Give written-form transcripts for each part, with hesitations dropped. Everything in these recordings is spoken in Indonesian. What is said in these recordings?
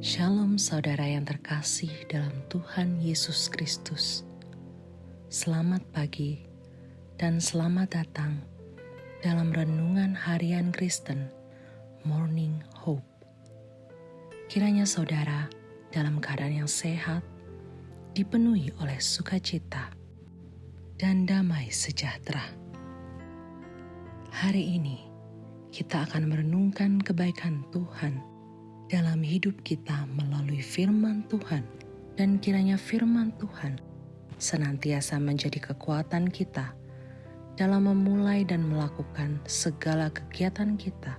Shalom saudara yang terkasih dalam Tuhan Yesus Kristus. Selamat pagi dan selamat datang dalam Renungan Harian Kristen Morning Hope. Kiranya saudara dalam keadaan yang sehat, dipenuhi oleh sukacita dan damai sejahtera. Hari ini kita akan merenungkan kebaikan Tuhan dalam hidup kita melalui firman Tuhan, dan kiranya firman Tuhan senantiasa menjadi kekuatan kita dalam memulai dan melakukan segala kegiatan kita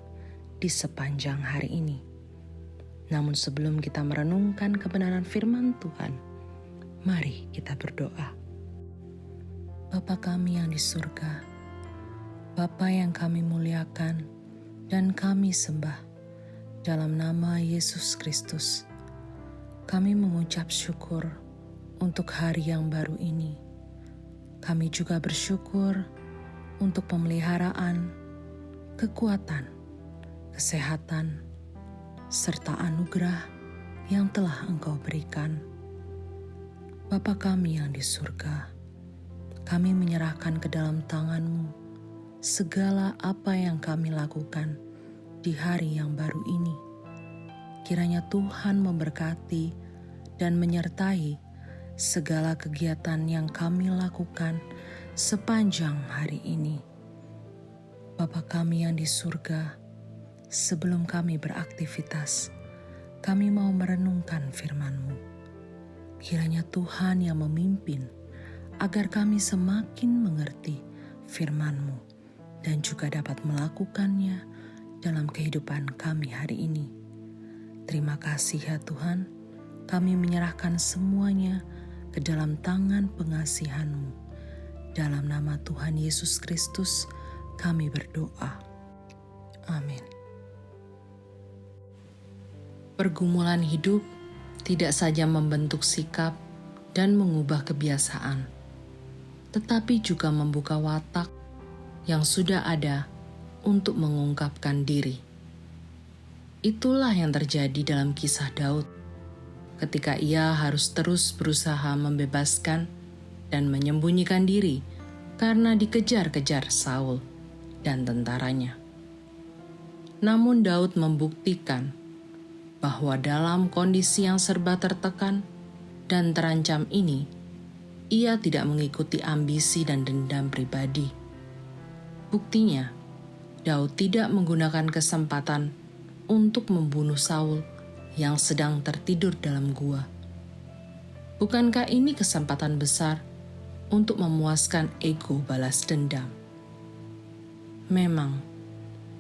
di sepanjang hari ini. Namun sebelum kita merenungkan kebenaran firman Tuhan, mari kita berdoa. Bapa kami yang di surga, Bapa yang kami muliakan dan kami sembah, dalam nama Yesus Kristus, kami mengucap syukur untuk hari yang baru ini. Kami juga bersyukur untuk pemeliharaan, kekuatan, kesehatan, serta anugerah yang telah Engkau berikan. Bapa kami yang di surga, kami menyerahkan ke dalam tangan-Mu segala apa yang kami lakukan di hari yang baru ini. Kiranya Tuhan memberkati dan menyertai segala kegiatan yang kami lakukan sepanjang hari ini. Bapa kami yang di surga, sebelum kami beraktivitas, kami mau merenungkan firman-Mu. Kiranya Tuhan yang memimpin agar kami semakin mengerti firman-Mu dan juga dapat melakukannya dalam kehidupan kami hari ini. Terima kasih ya Tuhan, kami menyerahkan semuanya ke dalam tangan pengasihan-Mu. Dalam nama Tuhan Yesus Kristus kami berdoa. Amin. Pergumulan hidup tidak saja membentuk sikap dan mengubah kebiasaan, tetapi juga membuka watak yang sudah ada untuk mengungkapkan diri. Itulah yang terjadi dalam kisah Daud, ketika ia harus terus berusaha membebaskan dan menyembunyikan diri karena dikejar-kejar Saul dan tentaranya. Namun Daud membuktikan bahwa dalam kondisi yang serba tertekan dan terancam ini, ia tidak mengikuti ambisi dan dendam pribadi. Buktinya, Daud tidak menggunakan kesempatan untuk membunuh Saul yang sedang tertidur dalam gua. Bukankah ini kesempatan besar untuk memuaskan ego balas dendam? Memang,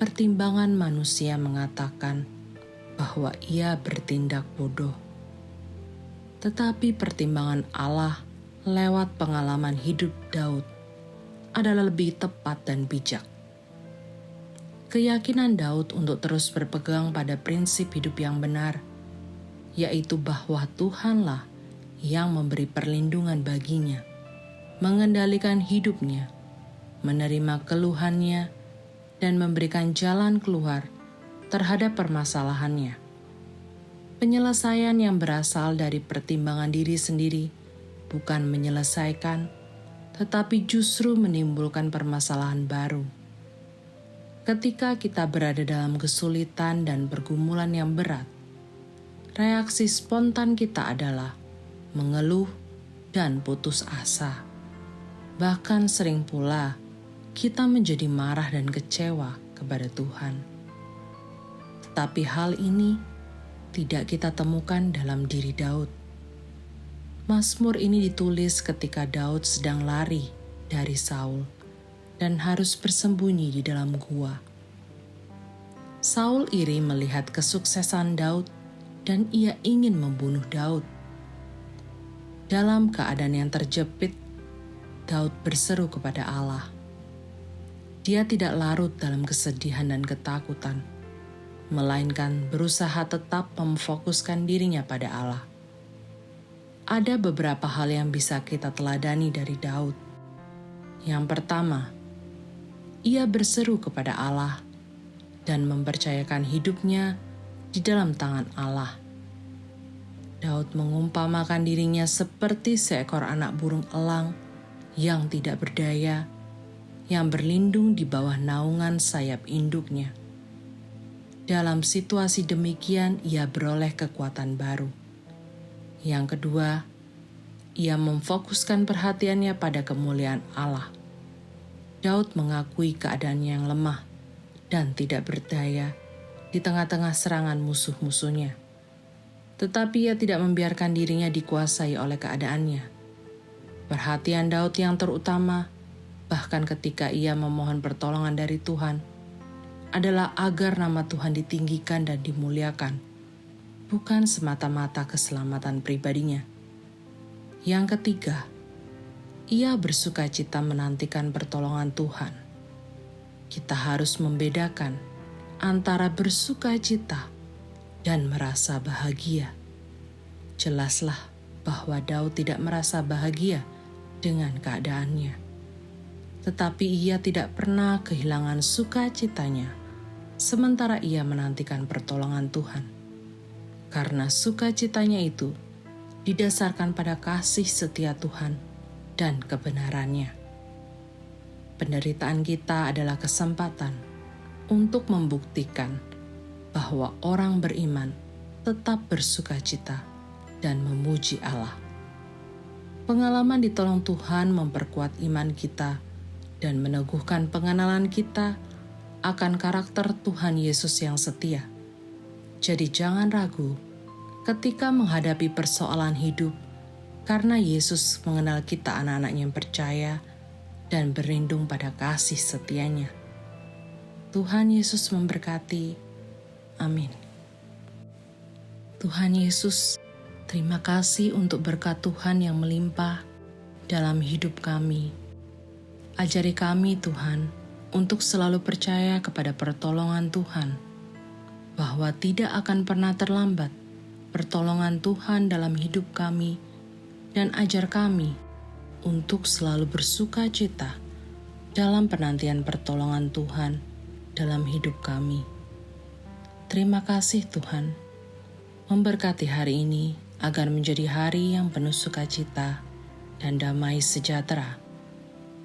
pertimbangan manusia mengatakan bahwa ia bertindak bodoh. Tetapi pertimbangan Allah lewat pengalaman hidup Daud adalah lebih tepat dan bijak. Keyakinan Daud untuk terus berpegang pada prinsip hidup yang benar, yaitu bahwa Tuhanlah yang memberi perlindungan baginya, mengendalikan hidupnya, menerima keluhannya, dan memberikan jalan keluar terhadap permasalahannya. Penyelesaian yang berasal dari pertimbangan diri sendiri bukan menyelesaikan, tetapi justru menimbulkan permasalahan baru. Ketika kita berada dalam kesulitan dan pergumulan yang berat, reaksi spontan kita adalah mengeluh dan putus asa. Bahkan sering pula kita menjadi marah dan kecewa kepada Tuhan. Tetapi hal ini tidak kita temukan dalam diri Daud. Mazmur ini ditulis ketika Daud sedang lari dari Saul dan harus bersembunyi di dalam gua. Saul iri melihat kesuksesan Daud dan ia ingin membunuh Daud. Dalam keadaan yang terjepit, Daud berseru kepada Allah. Dia tidak larut dalam kesedihan dan ketakutan, melainkan berusaha tetap memfokuskan dirinya pada Allah. Ada beberapa hal yang bisa kita teladani dari Daud. Yang pertama, ia berseru kepada Allah dan mempercayakan hidupnya di dalam tangan Allah. Daud mengumpamakan dirinya seperti seekor anak burung elang yang tidak berdaya, yang berlindung di bawah naungan sayap induknya. Dalam situasi demikian, ia beroleh kekuatan baru. Yang kedua, ia memfokuskan perhatiannya pada kemuliaan Allah. Daud mengakui keadaannya yang lemah dan tidak berdaya di tengah-tengah serangan musuh-musuhnya. Tetapi ia tidak membiarkan dirinya dikuasai oleh keadaannya. Perhatian Daud yang terutama, bahkan ketika ia memohon pertolongan dari Tuhan, adalah agar nama Tuhan ditinggikan dan dimuliakan, bukan semata-mata keselamatan pribadinya. Yang ketiga, ia bersukacita menantikan pertolongan Tuhan. Kita harus membedakan antara bersukacita dan merasa bahagia. Jelaslah bahwa Daud tidak merasa bahagia dengan keadaannya. Tetapi ia tidak pernah kehilangan sukacitanya sementara ia menantikan pertolongan Tuhan. Karena sukacitanya itu didasarkan pada kasih setia Tuhan dan kebenarannya. Penderitaan kita adalah kesempatan untuk membuktikan bahwa orang beriman tetap bersukacita dan memuji Allah. Pengalaman ditolong Tuhan memperkuat iman kita dan meneguhkan pengenalan kita akan karakter Tuhan Yesus yang setia. Jadi jangan ragu ketika menghadapi persoalan hidup, karena Yesus mengenal kita anak-anaknya yang percaya dan berlindung pada kasih setianya. Tuhan Yesus memberkati. Amin. Tuhan Yesus, terima kasih untuk berkat Tuhan yang melimpah dalam hidup kami. Ajari kami Tuhan untuk selalu percaya kepada pertolongan Tuhan, bahwa tidak akan pernah terlambat pertolongan Tuhan dalam hidup kami, dan ajar kami untuk selalu bersukacita dalam penantian pertolongan Tuhan dalam hidup kami. Terima kasih Tuhan, memberkati hari ini agar menjadi hari yang penuh sukacita dan damai sejahtera.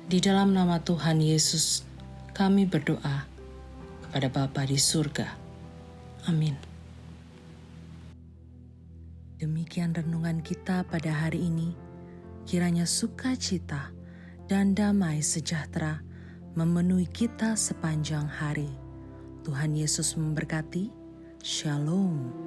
Di dalam nama Tuhan Yesus, kami berdoa kepada Bapa di surga. Amin. Demikian renungan kita pada hari ini. Kiranya sukacita dan damai sejahtera memenuhi kita sepanjang hari. Tuhan Yesus memberkati. Shalom.